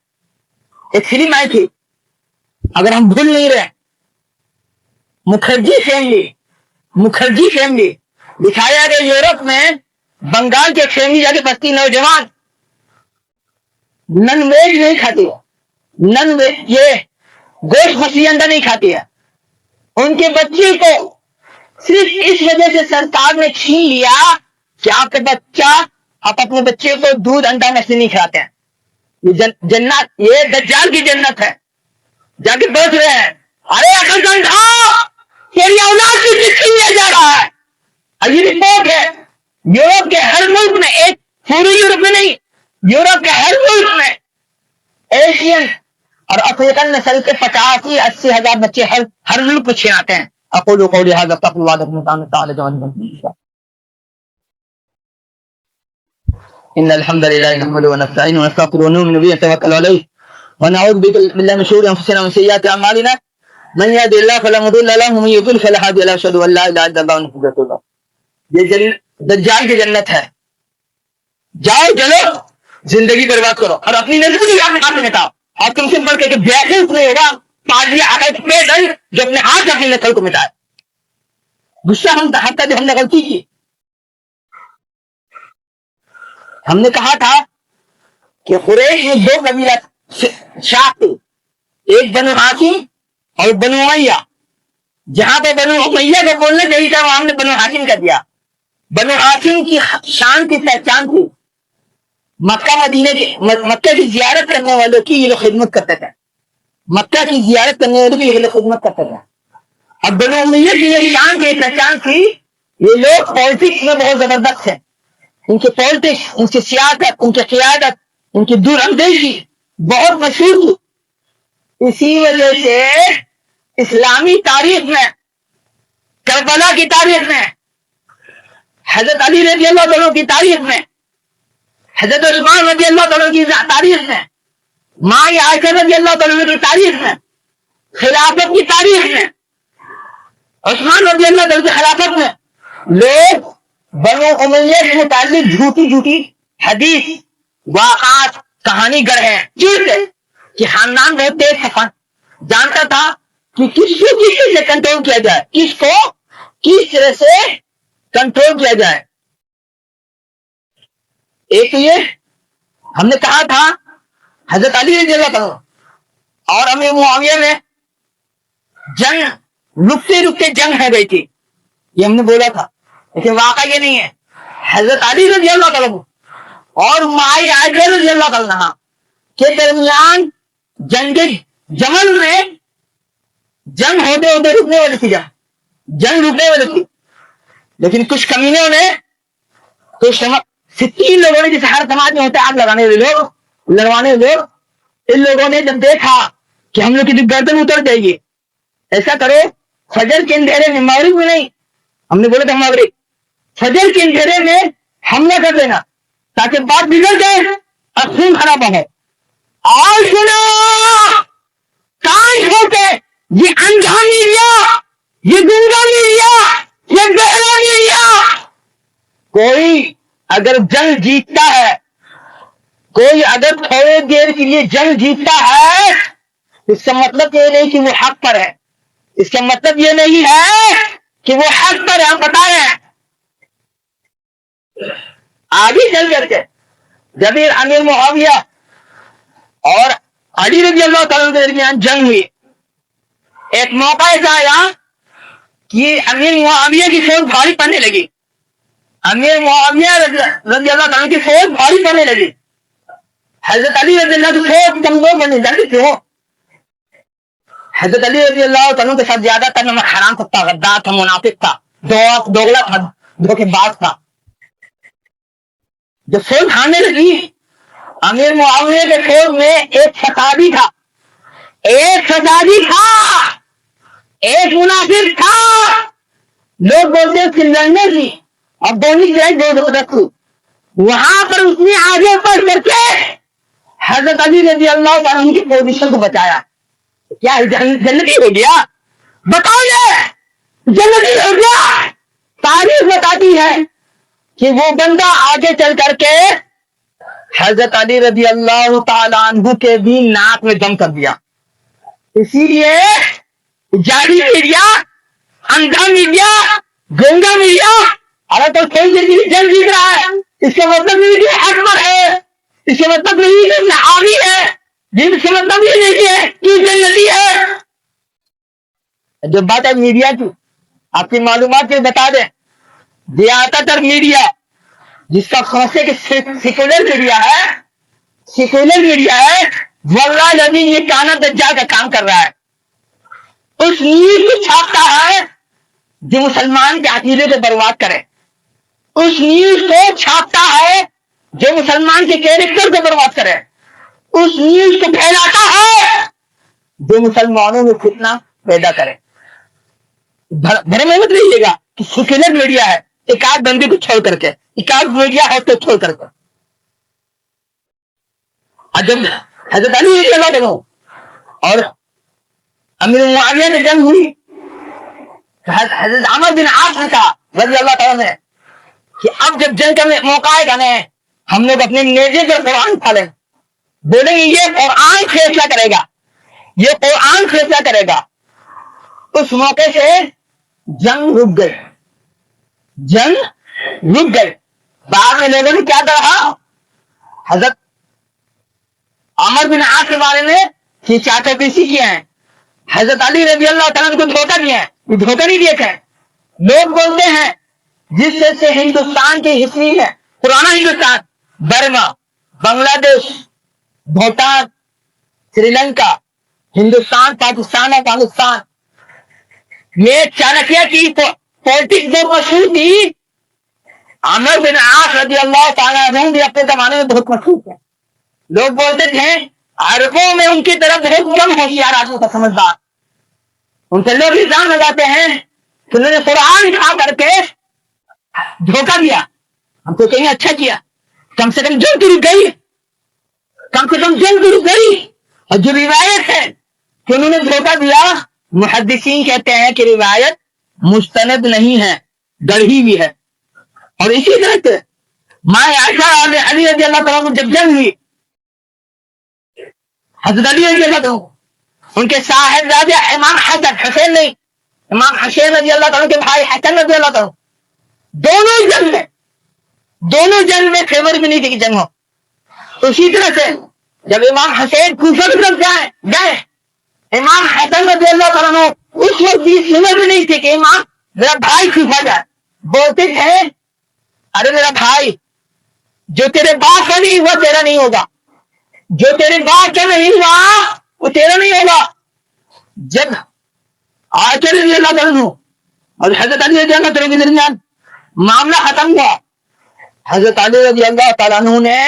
ایک فلم آئی تھی, اگر ہم بھول نہیں رہے, مکھرجی فیملی دکھایا گیا. یورپ میں بنگال کی ایک فیملی جا کے بستی, نوجوان نن ویج نہیں کھاتی ہے, نن ویج یہ گوشت مچھلی انڈا نہیں کھاتی ہے. ان کے بچے کو صرف اس وجہ سے سرکار نے چھین لیا کہ آپ اپنے بچے کو دودھ انڈا مچھلی نہیں کھلاتے ہیں. یہ جنت, یہ دجال کی جنت ہے. جا کے بیٹھ رہے ہیں, ارے عقل مند اٹھاؤ, تیری اولاد کی چھین لیا جا رہا ہے. اور یہ رپورٹ ہے یورپ کے ہر ملک میں, ایک پورے یورپ میں نہیں, یورپ کے ہر ملک میں ایشین اور افریقن نسل کے 85-80 ہزار بچے ہر ملک میں چھیناتے ہیں. اقول قولی هذا استغفر الله لكم تعالى جوانب. ان الحمد لله نحمده ونستعينه ونستغفره ونؤمن به ونتوكل عليه ونعوذ بالله من شرور انفسنا ومن سيئات اعمالنا من يهد الله فلا مضل له ومن يضلل فلا هادي له. اشهد ان لا اله الا الله وحده لا شريك له. یہ دجال کی جنت ہے. جاؤ چلو زندگی برباد کرو اور اپنی نظر بھی ہاتھ میں مٹاؤ. اور تم سے بڑھ کے بیوقوف نہیں ہوگا پادری عقل پہ ڈر جو اپنے ہاتھ اپنی نسل کو مٹائے. غصہ ہم حتیٰ جو ہم نے غلطی کی, ہم نے کہا تھا کہ قریش میں دو قبیلہ شاخ تھے، ایک بنو ہاشم اور بنو امیہ. جہاں پہ بنو امیہ کو بولنا چاہیے تھا وہاں ہم نے بنو ہاشم کر دیا. بنو ہاشم کی شان کی پہچان تھی مکہ مدینے کی، مکہ کی زیارت کرنے والوں کی یہ لوگ خدمت کرتے تھے. مکہ کی زیارت کرنے والوں کی یہ لوگ خدمت کرتے تھے. اب بنو امیہ کی یہ شان کی پہچان تھی، یہ لوگ پالیٹکس میں بہت زبردست ہیں. ان کی پالیٹکس، ان کی سیاست، ان کی قیادت، ان کی دور اندیشی بہت مشہور تھی. اسی وجہ سے اسلامی تاریخ میں، کربلا کی تاریخ میں، حضرت علی رضی اللہ عنہ کی تاریخ میں، حضرت عثمان رضی اللہ عنہ کی تاریخ میں، ماں عائشہ رضی اللہ عنہ کی تاریخ میں، خلافت کی تاریخ میں، عثمان رضی اللہ عنہ کی خلافت میں لوگ بنو امیہ کے متعلق جھوٹی جھوٹی حدیث، واقعات، کہانی گڑھے ہیں. جھوٹ کہ خاندان بہت تیز تھا، جانتا تھا کہ کس کو کس طرح سے کنٹرول کیا جائے، کس کو کس طرح سے کنٹرول کیا جائے. ایک تو یہ ہم نے کہا تھا حضرت علی رضی اللہ عنہ اور امیر معاویہ میں جنگ رکتے رکتے جنگ ہے گئی تھی، یہ ہم نے بولا تھا. لیکن واقعہ یہ نہیں ہے. حضرت علی رضی اللہ عنہ اور ماں عائشہ رضی اللہ عنہ کے درمیان جنگ جمل میں جنگ ہوتے ہوتے رکنے والی تھی، جنگ رکنے والی تھی. لیکن کچھ کمینوں نے، کچھ 60 لوگوں نے، جسے ہر سماج میں ہوتا ہے آگ لگانے والے لوگ، لڑوانے والے لوگ، ان لوگوں نے جب دیکھا کہ ہم لوگ کی گردن اتر جائے گی، ایسا کرو فجر کے اندھیرے میں، مغرب میں نہیں، ہم نے بولا تھا مغرب، فجر کے اندھیرے میں حملہ کر دینا تاکہ بات بگڑ جائے اور خون خراب ہو. اور سنو کان کھولتے، یہ اندھا میڈیا، یہ گنگا میڈیا، یہ بہرا میڈیا. کوئی اگر جنگ جیتتا ہے، کوئی اگر تھوڑے دیر کے لیے جنگ جیتتا ہے، اس کا مطلب یہ نہیں کہ وہ حق پر ہے، اس کا مطلب یہ نہیں ہے کہ وہ حق پر ہے. ہم بتا رہے ہیں آگے چل کر کے جب امیر معاویہ اور علی رضی اللہ تعالیٰ کے درمیان جنگ ہوئی، ایک موقع ایسا آیا کہ امیر معاویہ کی فوج بھاری پڑنے لگی. امیر معاویہ رضی اللہ تعالیٰ کی فوج بھاری پڑنے لگی. حضرت علی رضی اللہ کی فوج کمزور بننے لگی. کیوں؟ حضرت علی رضی اللہ تعالیٰ کے ساتھ زیادہ تر نمک حرام تھا، غدار تھا، منافق تھا، دوغلا تھا، دھوکے باز تھا. جب فوج ہارنے لگی، امیر معاویہ کے فوج میں ایک فسادی تھا، ایک منافق تھا. لوگ بولتے اس کی لڑنے کی اور بولنے کی لڑائی بہت زبردست تھی. وہاں پر اس نے آگے بڑھ کر کے حضرت علی رضی اللہ تعالیٰ کی پوزیشن کو بچایا. کیا جنتی ہو گیا؟ بتاؤ یہ جنتی ہو گیا؟ تاریخ بتاتی ہے کہ وہ بندہ آگے چل کر کے حضرت علی رضی اللہ تعالیٰ عنہ کے بھی ناک میں دم کر دیا. اسی لیے جاری میڈیا، اندھا میڈیا، گنگا میڈیا اگر تو کوئی جنگ جیت رہا ہے، اس کا مطلب نہیں کہ حق پر ہے، اس کا مطلب نہیں کہ صحابی ہے، جن کا مطلب یہ نہیں ہے کہ جنتی ہے. جو بات ہے میڈیا کی، آپ کی معلومات کے بتا دیں، زیادہ تر میڈیا جس کا خاصے کے سیکولر میڈیا ہے، واللہ العظیم یہ کانا دجال کا کام کر رہا ہے. اس نیوز کو چھاپتا ہے جو مسلمان کے عقیدے کو برباد کرے، اس نیوز کو چھاپتا ہے جو مسلمان کے کیریکٹر کو برباد کرے، اس نیوز کو پھیلاتا ہے جو مسلمانوں میں فتنہ پیدا کرے. بڑے میں مت رہیے گا کہ سیکولر میڈیا ہے، ایک آدھ بندے کو چھوڑ کر کے، ایک آدھ میڈیا ہے تو چھوڑ کر کے. جب حضرت علی رضی اللہ عنہ اور امیر معاویہ میں جنگ ہوئی، حضرت عمر بن عاص نے کہا رضی اللہ تعالیٰ نے کہ اب جب جنگ کا موقع آئے گا نا، ہم لوگ اپنے نیزے پر قرآن اٹھا لیں، بولیں گے یہ قرآن فیصلہ کرے گا، یہ قرآن فیصلہ کرے گا. اس موقع سے جنگ رک گئی. بعد میں لوگوں نے کیا کہا؟ حضرت عمر بن عاص کے بارے میں یہ چاٹپیسی کیا ہے, حضرت علی رضی اللہ تعالیٰ کو دھوکہ دیا ہے, یہ دھوکہ نہیں دیا ہے. لوگ بولتے ہیں جس سے ہندوستان کی ہسٹری ہے, پرانا ہندوستان, برما, بنگلہ دیش, بھوٹان, سری لنکا, ہندوستان, پاکستان, افغانستان میں چانکیہ کی پولیٹکس جو مشہور تھی, عمر بن عاص رضی اللہ تعالیٰ عنہ بھی اپنے زمانے میں بہت مشہور تھے. لوگ بولتے تھے عربوں میں ان کی طرف بہت کم ہوشیار آدمی تھا, سمجھدار. ان سے لوگ الزام لگاتے ہیں کہ انہوں نے قرآن کھا کر کے دھوکہ دیا. ہم تو کہیں اچھا کیا, کم سے کم جلد رک گئی, کم سے کم جلد رک گئی. اور جو روایت ہے کہ انہوں نے دھوکہ دیا, محدثین کہتے ہیں کہ روایت مستند نہیں ہے, گڑھی بھی ہے. اور اسی طرح سے ماں عائشہ اور علی رضی اللہ تعالیٰ کو جب جنگ ہوئی, حضرت علی رضی اللہ تعالیٰ ان کے صاحبزادے امام حسن, حسین نہیں, امام حسین رضی اللہ تعالیٰ کے بھائی حسن رضی اللہ تعالیٰ, دونوں جنگ میں خیبر بھی نہیں تھی کہ جنگ ہو. اسی طرح سے جب امام حسین کوفہ کی طرف گئے, امام حسن رضی اللہ تعالیٰ اس وقت بھی خیبر بھی نہیں تھی کہ امام میرا بھائی کوفہ جائے. بولتے تھے ارے میرا بھائی, جو تیرے باپ کا نہیں ہوا تیرا نہیں ہوگا, جو تیرے باپ کا نہیں ہوا وہ تیرا نہیں ہوگا. جب عائشہ رضی اللہ تعالیٰ اور حضرت علی رضی اللہ تعالیٰ کے درمیان معاملہ ختم ہوا, حضرت علی رضی اللہ تعالیٰ عنہ نے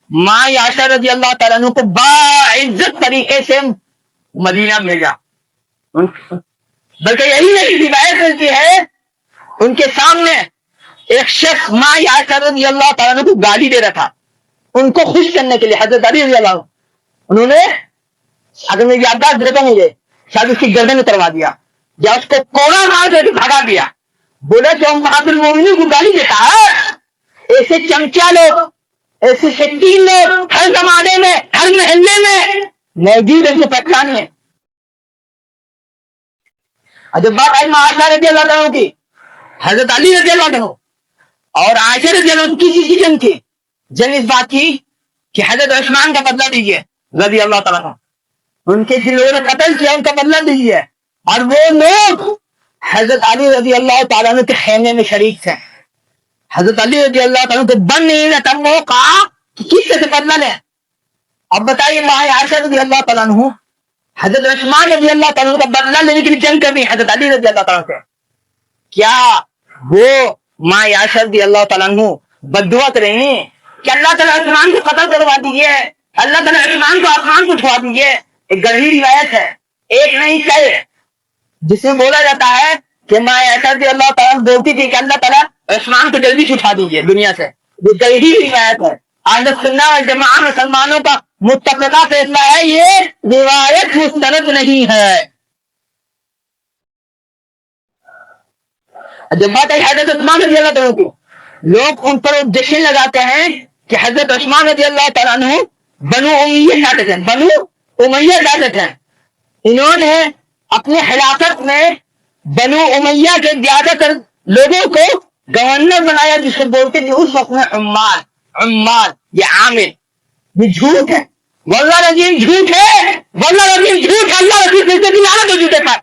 ماں عائشہ رضی اللہ تعالیٰ عنہ کو باعزت طریقے سے مدینہ بھیجا. بلکہ یہی نہیں, روایت ملتی ہے ان کے سامنے ایک شخص ماں عائشہ رضی اللہ تعالیٰ عنہ کو گالی دے رہا تھا, ان کو خوش کرنے کے لیے حضرت علی رضی اللہ عنہ انہوں نے, اگر میں یادداشت دیتا مجھے, شاید اس کی گردن اتروا دیا یا اس کو کوڑا مار کے بھگا دیا. بولا کہ ہم بہادر المومنین کو گالی دیتا ہے. ایسے چمچا لوگ, ایسے شکین لوگ ہر زمانے میں, ہر محلے میں موجود, ان کو پہچانی ہے. اور جب بات آئی عائشہ رضی اللہ عنہ کی, حضرت علی رضی اللہ عنہ اور عائشہ رضی اللہ عنہ کسی کی جنگ تھی. جنگ اس بات کی کہ حضرت عثمان کا بدلہ دیجیے رضی اللہ تعالیٰ عنہ, ان کے جن لوگوں نے قتل کیا ان کا بدلہ دیجیے. اور وہ لوگ حضرت علی رضی اللہ تعالیٰ عنہ کے خیمے میں شریک تھے. حضرت علی رضی اللہ تعالیٰ عنہ کو بن نہیں رہا تھا موقع کہ کس سے بدلہ لیں. اب بتائیے ماں عائشہ رضی اللہ تعالیٰ عنہ حضرت عثمان رضی اللہ تعالیٰ عنہ کا بدلہ لینے کے لیے جنگ کر رہی حضرت علی رضی اللہ تعالیٰ سے, کیا وہ ماں عائشہ رضی اللہ تعالیٰ عنہ بددعا کر رہی ہیں کہ اللہ تعالیٰ عثمان کو قتل کروا دیجیے, اللہ تعالیٰ عثمان کو آسمان کو اٹھوا دیجیے. ایک گڑھی روایت ہے, ایک نہیں کئی, جس میں بولا جاتا ہے کہ ماں عائشہ رضی اللہ تعالیٰ بولتی تھی کہ اللہ تعالیٰ عثمان کو جلدی سے اٹھا دیجیے دنیا سے. یہ گڑھی روایت ہے. اہل سنت والجماعت مسلمانوں کا متفقہ فیصلہ ہے, یہ روایت مستند نہیں ہے. جب بات ہے حضرت عثمان رضی اللہ تعالیٰ کی, لوگ ان پر جشن لگاتے ہیں کہ حضرت عثمان رضی اللہ تعالیٰ عنہ بنو امیہ شاطر ہیں, بنو امیہ شاطر ہیں. انہوں نے اپنے خلافت میں بنو امیہ کے زیادہ تر لوگوں کو گورنر بنایا, جس کو بولتے تھے اس وقت میں عمال یہ عامل. یہ جھوٹ ہے, واللہ العظیم جھوٹ ہے, واللہ العظیم جھوٹ ہے. اللہ رسول سے بھی لعنت ہو جھوٹے پر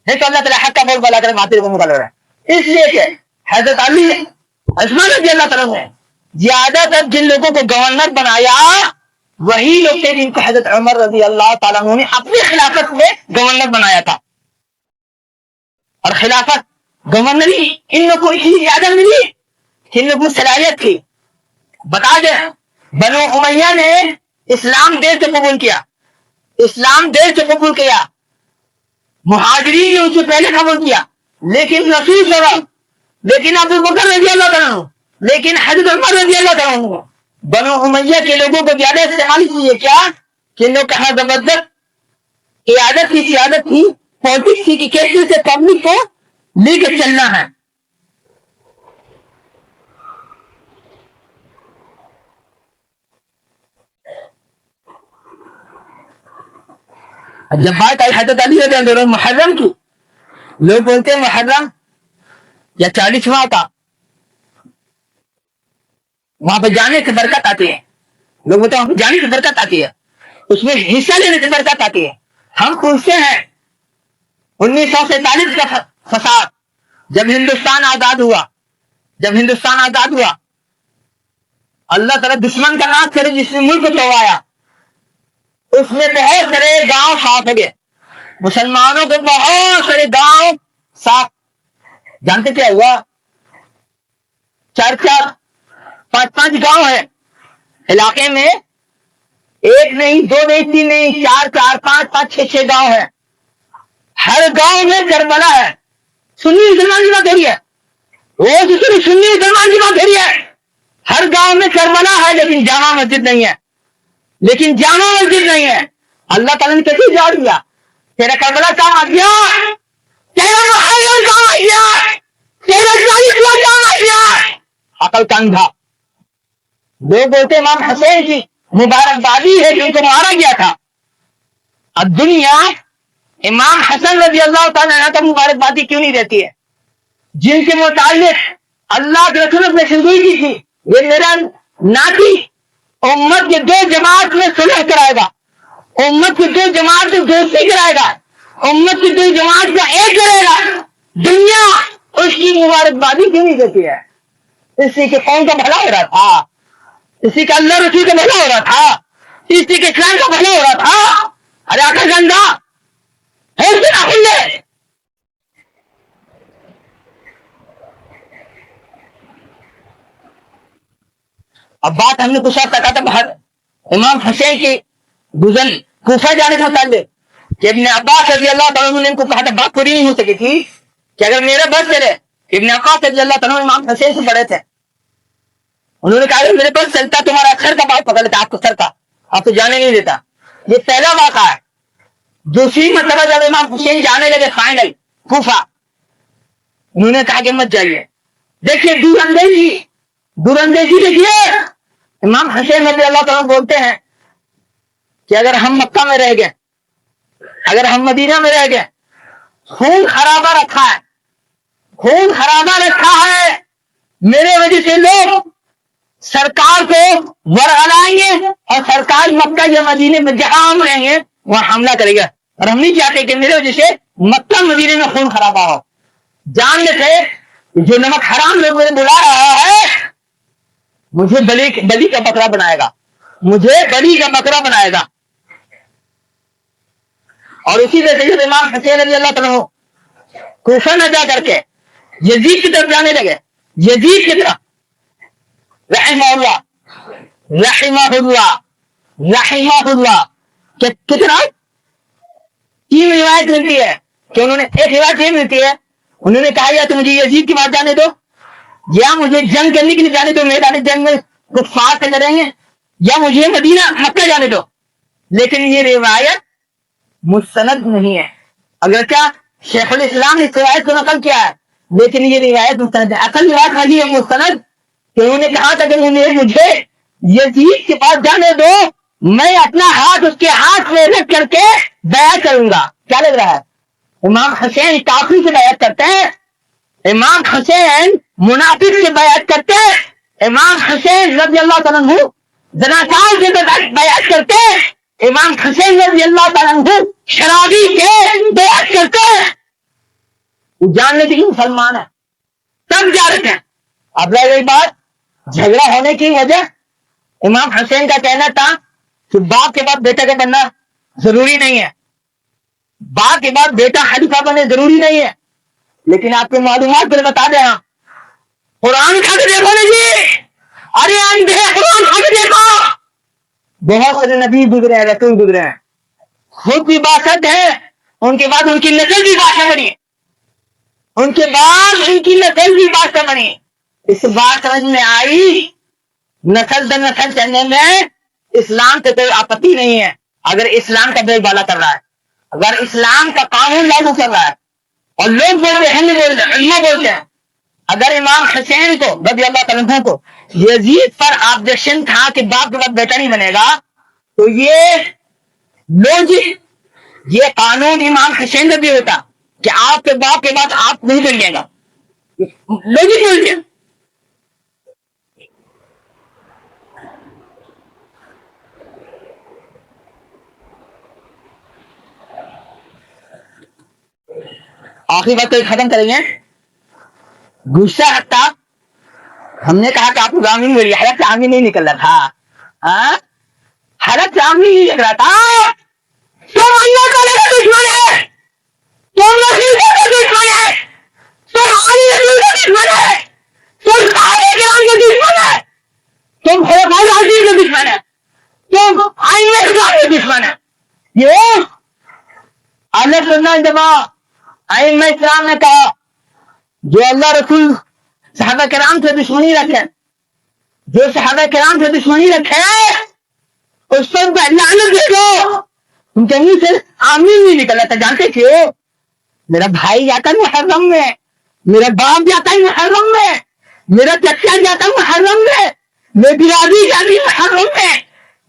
ہے تو اللہ تعالیٰ حق کا بول بلا کر باطل کو نکال رہا ہے. اس لیے کہ حضرت علی عثمان رضی اللہ تعالیٰ نے زیادہ تر جن لوگوں کو گورنر بنایا وہی لوگ تھے جن کو حضرت عمر رضی اللہ تعالیٰ نے اپنی خلافت میں گورنر بنایا تھا. اور خلافت گورنری ان لوگوں کو اتنی زیادہ ملی, ان لوگوں کو صلاحیت تھی. بتا دیں بنو امیہ نے اسلام دیر سے قبول کیا, اسلام دیر سے قبول کیا, مہاجرین نے اس سے پہلے قبول کیا, لیکن رسول صلی اللہ علیہ وسلم, لیکن ابو بکر رضی اللہ تعالیٰ, لیکن حضرت عمر رضی اللہ تعالیٰ بنو امیہ کے لوگوں کو زیادہ استعمال کیے. کیا کہ ان لوگ کہاں زبردست قیادت کی سیادت تھی, پالیٹکس تھی کہ کیسے سے پبلک کو لے کے چلنا ہے. جب بات آئی حضرت علی رضی اللہ عنہ محرم کی, لوگ بولتے ہیں محرم یا 40واں کا, وہاں پہ جانے سے برکت آتی ہے. لوگ بولتے ہیں وہاں پہ جانے سے برکت آتی ہے. اس میں حصہ لینے سے برکت آتی ہے. ہم پوچھتے ہیں 1947 کا فساد جب ہندوستان آزاد ہوا، اللہ تعالیٰ دشمن کا ناش کرے جس نے ملک توڑایا، اس میں بہت سارے گاؤں صاف ہو گئے، مسلمانوں کے بہت سارے گاؤں صاف. جانتے کیا ہوا؟ 4 5 گاؤں ہے علاقے میں، 1 نہیں 2 نہیں 3 نہیں 4 5 6 گاؤں ہے. ہر گاؤں میں کربلا ہے. سنی مسلمان کی بات ہو رہی ہے، وہ سنی مسلمان کی بات ہو رہی ہے. ہر گاؤں میں کربلا ہے لیکن جامع مسجد نہیں ہے. اللہ تعالیٰ نے کیسے جواب دیا؟ تیرا کربلا کہاں آ گیا؟ عقل کا اندھا. لوگ بولتے امام حسین کی مبارکبادی ہے کہ ان کو مارا گیا تھا. اب دنیا امام حسن رضی اللہ تعالیٰ عنہ کا مبارکبادی کیوں نہیں دیتی ہے؟ جن کے متعلق اللہ کے رسول نے شروع کی تھی، یہ میرا ناتی امت کے 2 جماعت میں صلح کرائے گا، امت کے 2 جماعت میں دوستی کرائے گا، امت کی 2 جماعت کا ایک کرے گا. دنیا اس کی مبارکبادی کیوں نہیں دیتی ہے؟ اسی کے قوم کا بھلا ہو رہا تھا، اسی کا اللہ رسول کا بھلا ہو رہا تھا، اسی کے اسلام کا بھلا ہو رہا تھا. ارے آخر گندا ہے. اب بات ہم نے کچھ آپ تک باہر امام حسین کی گزن کوفہ جانے کا متعلق کہ ابن عباس رضی اللہ تعالیٰ نے ان کو کہا تھا، بات پوری نہیں ہو سکی تھی کہ اگر میرا بس چلے. ابن عباس رضی اللہ تعالیٰ امام حسین سے پڑھے تھے، انہوں نے کہا کہ میرے پاس چلتا تمہارا سر کا بات پکڑ لیتا، آپ کو سر کا آپ کو جانے نہیں دیتا. یہ پہلا واقعہ ہے. دوسری مرتبہ جب امام حسین جانے لگے فائنل کوفہ، انہوں نے کہا کہ مت جائیے. دیکھیے دور اندیشی دیکھیے. امام حسین رضی اللہ تعالیٰ بولتے ہیں کہ اگر ہم مکہ میں رہ گئے، اگر ہم مدینہ میں رہ گئے، خون خرابہ رکھا ہے، میرے وجہ سے لوگ سرکار کو ورغلائیں گے اور سرکار مکہ یا مدینے میں جہاں ہم رہیں گے وہاں حملہ کرے گا، اور ہم نہیں چاہتے کہ میرے وجہ سے مکہ مدینے میں خون خرابہ ہو. جان لیتے جو نمک حرام لوگ مجھے بلا رہا ہے مجھے بلی کا بکرا بنائے گا. اور اسی طرح سے امام حسین رضی اللہ تعالیٰ کوفہ نہ جا کر کے یزید کی طرف جانے لگے. یزید کی طرف رحمہ اللہ کتنا 3 روایت ملتی ہے کہ انہوں نے ایک روایت یہ ملتی ہے انہوں نے کہا یا تو مجھے یزید کی بات جانے دو یا مجھے جنگ کرنے کے لیے جانے دو، میدان جنگ میں کفار سے لڑیں گے، یا مجھے مدینہ مکہ جانے دو. لیکن یہ روایت مستند نہیں ہے، اگرچہ شیخ الاسلام نے اس روایت کو نقل کیا ہے لیکن یہ روایت مستند ہے. اصل روایت والی ہے مستند کہ انہوں نے کہا تھا کہ مجھے یزید کے پاس جانے دو، میں اپنا ہاتھ اس کے ہاتھ میں رکھ کر کے بیعت کروں گا. کیا لگ رہا ہے؟ امام حسین کافر سے بیعت کرتے ہیں، امام حسین منافق سے بیعت کرتے ہیں، امام حسین رضی اللہ تعالیٰ عنہ زناکار سے بیعت کرتے ہیں، امام حسین رضی اللہ تعالیٰ عنہ شرابی کے بیعت کرتے ہیں. وہ جان لیتے کہ مسلمان ہے تب جا رہے ہیں. اب رہ گئی بات جھگڑا ہونے کی وجہ. امام حسین کا کہنا تھا کہ باپ کے بعد بیٹا کا بننا ضروری نہیں ہے، باپ کے بعد بیٹا خلیفہ بنے ضروری نہیں ہے. لیکن آپ کو معلومات پھر بتا دیں، قرآن کھا کے دیکھو جی، ارے قرآن کھا کے دیکھو. بہت سارے نبی گزرے ہیں، رسول گزرے ہیں، خود بھی باسط ہے، ان کے بعد ان کی نسل بھی باسط بنی، ان کے بعد ان کی نسل بھی باسط بنی. اس بات سمجھ میں آئی نسل در نسل چلنے میں اسلام سے کوئی آپتی نہیں ہے اگر اسلام کا بول بالا کر رہا ہے، اگر اسلام کا قانون لاگو کر رہا ہے. اور لوگ بولتے ہیں بولتے ہیں اگر امام حسین کو رضی اللہ تعالیٰ عنہ کو یزید پر آبجیکشن تھا کہ باپ کے بعد بیٹا نہیں بنے گا تو یہ قانون امام حسین کا بھی ہوتا کہ آپ کے باپ کے بعد آپ نہیں بنیے گا. لوجک بولتے ہیں. آخری بات کو ختم کریں گے. غصہ ہٹا. ہم نے کہا کہ آپ کو آمین بولیے. حلق سے آمین نہیں نکل رہا تھا. حلق سے آمین نہیں نکل رہا تھا. تم اللہ تعالیٰ کا دشمن ہے. تم رسول کا دشمن ہے. تم علی رسول کا دشمن ہے. تم صحابہ کرام کا دشمن ہے. تم خلفائے راشدین کا دشمن ہے. تم ائمہ کرام کا دشمن ہے. یہ اہل سنت جماعت ائمہ اسلام نے کہا جو اللہ رسول صحابہ کرام سے دشمنی رکھے, جو صحابہ کرام سے دشمنی رکھے اس پر لعنت دے دو. تم کے منہ سے آمین نہیں نکل رہا تھا. جانتے کیوں؟ میرا بھائی جاتا ہے محرم میں, میرا باپ جاتا ہے محرم میں, میرا چچا جاتا ہے محرم میں, میری برادری جاتی ہے محرم میں,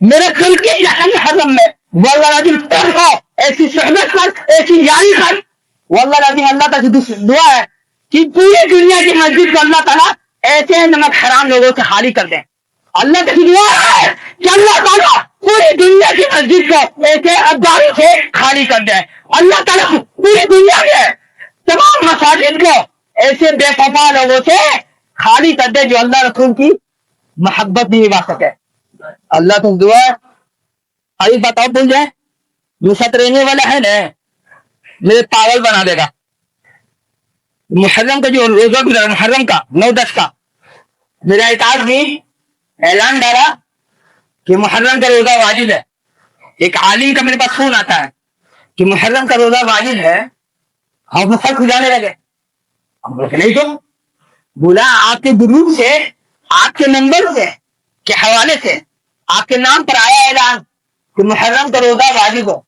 میرا خلقی جاتا ہے محرم میں. واللہ العظیم پڑھو ایسی صحبت کر, ایسی یاری کر. واللہ العظیم اللہ تعالیٰ دعا ہے کہ پوری دنیا کی مسجد کو اللہ تعالیٰ ایسے نمک حرام لوگوں سے خالی کر دیں. اللہ کی دعا ہے کہ اللہ تعالیٰ پوری دنیا کی مسجد کو ایسے ابداروں سے خالی کر دیں. اللہ تعالیٰ پوری دنیا کے تمام مساجد کو ایسے بے وفا لوگوں سے خالی کر دے جو اللہ رسول کی محبت نہیں نبھا سکے. اللہ تو دعا ہے. ابھی بتاؤ بول جائے جو ساتھ رہنے والا ہے نا میرے پاگل بنا دے گا. محرم کا جو روزہ گزرا محرم کا 9-10 کا میرا ایک آدمی اعلان ڈالا کہ محرم کا روزہ واجب ہے. ایک عالم کا میرے پاس فون آتا ہے کہ محرم کا روزہ واجب ہے. ہم سب کھجانے لگے. ہم بولے نہیں تو بولا آپ کے گروپ سے آپ کے نمبر سے کے حوالے سے آپ کے نام پر آیا اعلان کہ محرم کا روزہ واجب ہو.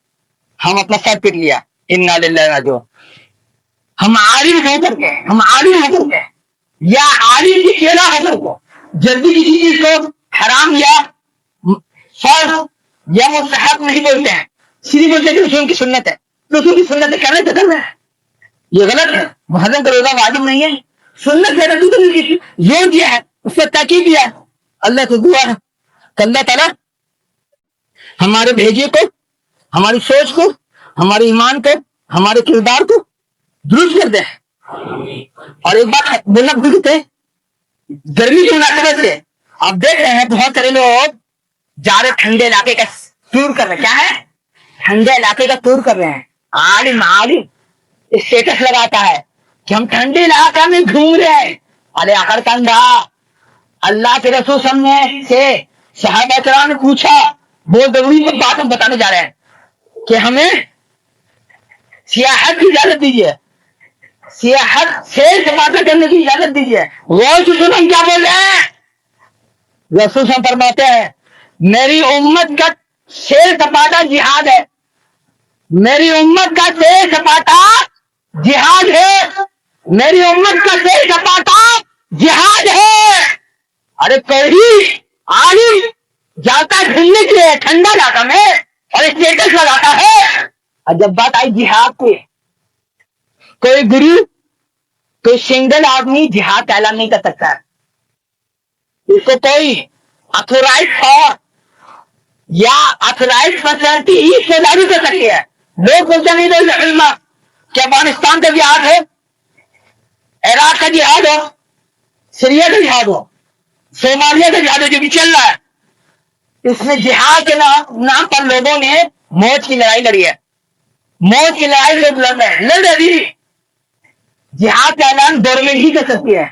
ہم اپنا سر پٹ لیا. انا للہ راجعون. ہم عالم ہو کر کے یا عالم کی کھیلا ہو کر کو جلدی کسی چیز کو حرام یا فرض یا مستحب نہیں بولتے ہیں. سیدھی بولتے ہیں کہ رسول کی سنت ہے. رسول کی سنت کرنے تو کرنا ہے. یہ غلط ہے. محرم کا روزہ واجب نہیں ہے, سنت ہے. رسول نے زور دیا ہے, اس پر تاکید دیا ہے. اللہ کو دعا ہے کہ اللہ تعالیٰ ہمارے بھیجے کو, ہماری سوچ کو, ہمارے ایمان کو, ہمارے کردار کو درست کر دے. اور ایک بات بولنا بھول گئے, گرمی کی مناسبت سے آپ دیکھ رہے ہیں بہت سارے لوگ جا رہے ٹھنڈے علاقے کا ٹور کر رہے ہیں. کیا ہے؟ ٹھنڈے علاقے کا ٹور کر رہے ہیں. عالم اسٹیٹس لگاتا ہے کہ ہم ٹھنڈے علاقے میں گھوم رہے ہیں. ارے آخر کنڈا اللہ کے رسول سامنے سے صحابہ کرام نے پوچھا, بہت ضروری بات ہم بتانے جا رہے ہیں کہ ہمیں سیاحت کی اجازت دیجیے, سیاحت سیر سپاٹا کرنے کی اجازت دیجیے. رسول ہم کیا بول رہے ہیں؟ رسول ہم فرماتے ہیں میری امت کا سیر سپاٹا جہاد ہے. میری امت کا سیر سپاٹا جہاد ہے. میری امت کا سیر سپاٹا جہاد ہے. ارے کوئی عالم جاتا ہے گھومنے کے لیے ٹھنڈا علاقہ میں اور اسٹیٹس لگاتا ہے. اور جب بات آئی جہاد کی, کوئی گرو, کوئی سنگل آدمی جہاد کا اعلان نہیں کر سکتا ہے. اس کو کوئی اتھورائز یا اتھورائز فیسلٹی اس سے لاگو کر سکتی ہے. لوگ بولتے نہیں تو علما کہ افغانستان کا جہاد ہے, عراق کا جہاد ہو, سیریا کا جہاد ہو, صومالیہ کا جہاد ہو, جو بھی چل رہا ہے, اس میں جہاد کے نام پر لوگوں نے موت کی لڑائی لڑی ہے. موت کی لڑائی لوگ لڑ رہی. جہاد کا اعلان گورنمنٹ ہی کر سکتی ہے.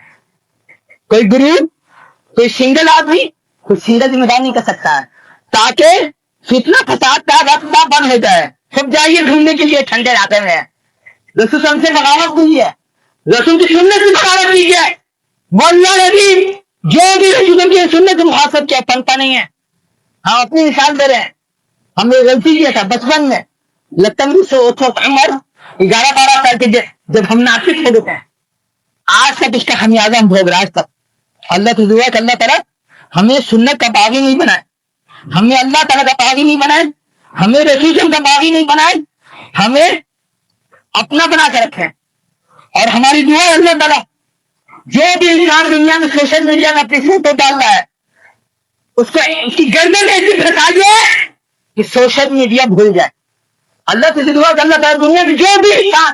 کوئی گروپ, کوئی سنگل آدمی, کوئی سنگل ذمہ دار نہیں کر سکتا ہے, تاکہ فتنہ فساد کا راستہ بند ہو جائے. سب جائیے گھومنے کے لیے ٹھنڈے علاقے میں. رسول ہم سے بغاوت کیجیے, رسول کی سنت سے بغاوت کیجیے. واللہ العظیم جو بھی رسول کی سنت سے محاسب کیا پنتا نہیں ہے. ہم اپنی مثال دے رہے ہیں. ہم نے غلطی کیا تھا بچپن میں, لگتا عمر 11-12 سال کے جب ہم ناصح ہو گئے ہیں, آج تک اس کا خمیازہ ہم بھوگ رہا آج تک. اللہ کی دعا کہ اللہ تعالیٰ ہمیں سنت کا باغی نہیں بنائے, ہمیں اللہ تعالیٰ کا باغی نہیں بنائے, ہمیں رسول کا باغی نہیں بنائے, ہمیں اپنا بنا کے رکھے. اور ہماری دعا ہے اللہ تعالیٰ جو بھی انسان دنیا میں سوشل میڈیا میں اپنی فوٹو ڈال رہا ہے اس کو اس کی گردن ایسی پھنسا دے کہ سوشل میڈیا بھول جائے. اللہ سے دعا کہ اللہ تعالیٰ دنیا میں جو بھی انسان